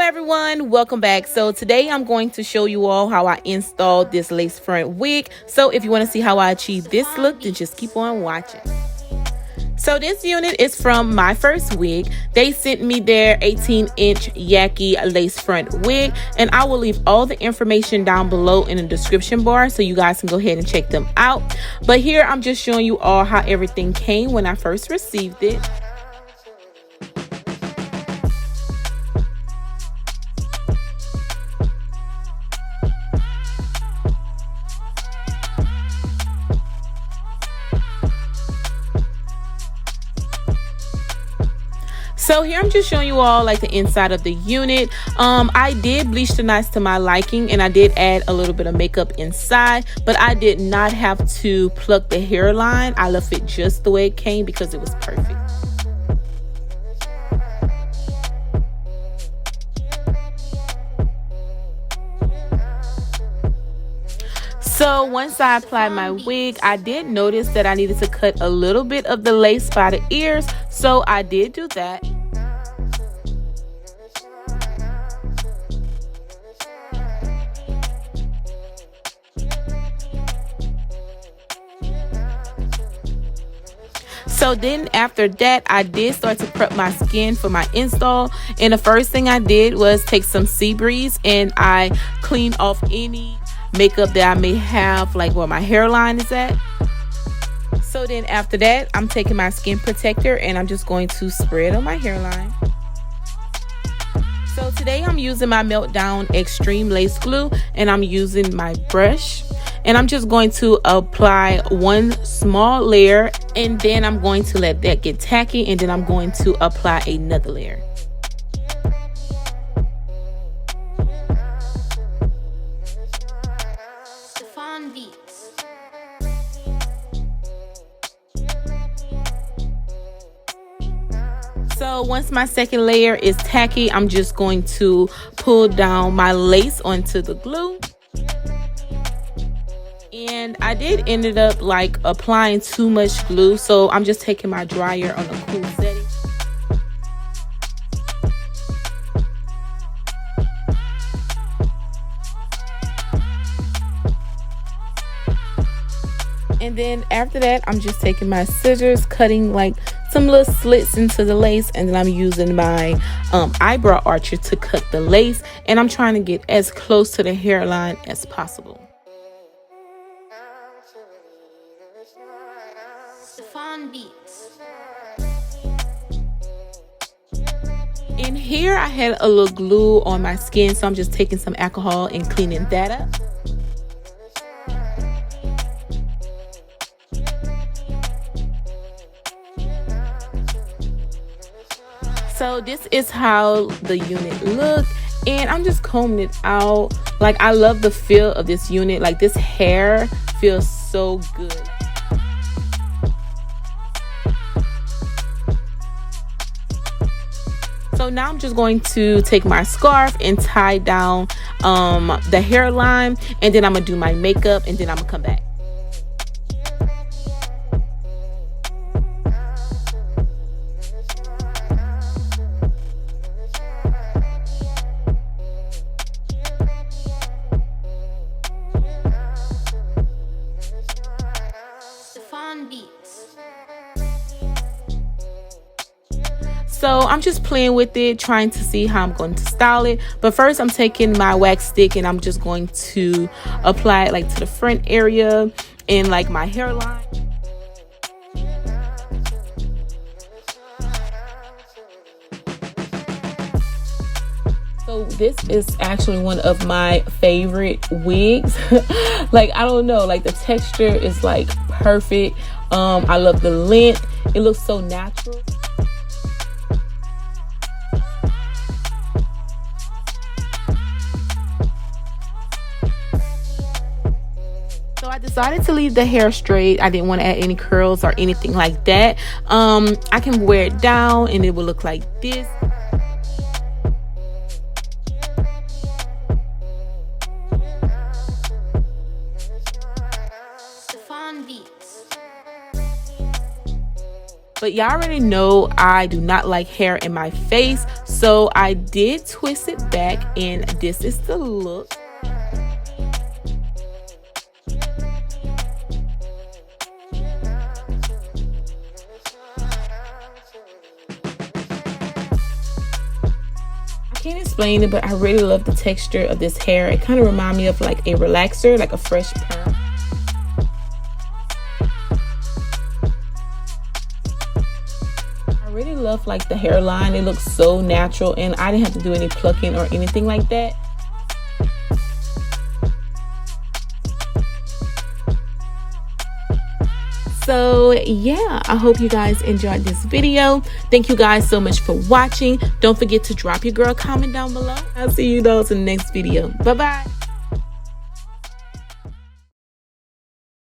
everyone, welcome back. So today I'm going to show you all how I installed this lace front wig. So if you want to see how I achieved this look, then just keep on watching. So this unit is from MyFirstWig. They sent me their 18-inch Yaki lace front wig, and I will leave all the information down below in the description bar so you guys can go ahead and check them out. But here I'm just showing you all how everything came when I first received it. So here I'm just showing you all like the inside of the unit. I did bleach the knots to my liking, and I did add a little bit of makeup inside, but I did not have to pluck the hairline. I left it just the way it came because it was perfect. So once I applied my wig, I did notice that I needed to cut a little bit of the lace by the ears, so I did do that. So then after that, I did start to prep my skin for my install, and the first thing I did was take some sea breeze and I cleaned off any makeup that I may have, like where my hairline is at. So then after that, I'm taking my skin protector and I'm just going to spray it on my hairline. So today I'm using my Meltdown Extreme Lace Glue, and I'm using my brush, and I'm just going to apply one small layer, and then I'm going to let that get tacky, and then I'm going to apply another layer. So once my second layer is tacky, I'm just going to pull down my lace onto the glue. And I did ended up like applying too much glue, so I'm just taking my dryer on a cool setting. And then after that, I'm just taking my scissors, cutting like some little slits into the lace, and then I'm using my eyebrow archer to cut the lace, and I'm trying to get as close to the hairline as possible. And here I had a little glue on my skin, so I'm just taking some alcohol and cleaning that up. So this is how the unit looks, and I'm just combing it out. Like, I love the feel of this unit. Like, this hair feels so good. So now I'm just going to take my scarf and tie down the hairline, and then I'm gonna do my makeup, and then I'm gonna come back. So I'm just playing with it, trying to see how I'm going to style it. But first I'm taking my wax stick and I'm just going to apply it like to the front area and like my hairline. So this is actually one of my favorite wigs. Like, I don't know, like the texture is like perfect. I love the length. It looks so natural. So I decided to leave the hair straight. I didn't want to add any curls or anything like that. I can wear it down and it will look like this. But y'all already know I do not like hair in my face, So I did twist it back, and this is the look. I can't explain it, but I really love the texture of this hair. It kind of reminds me of like a relaxer, like a fresh perm. I really love like the hairline. It looks so natural, and I didn't have to do any plucking or anything like that. So yeah, I hope you guys enjoyed this video. Thank you guys so much for watching. Don't forget to drop your girl comment down below. I'll see you those in the next video. Bye bye.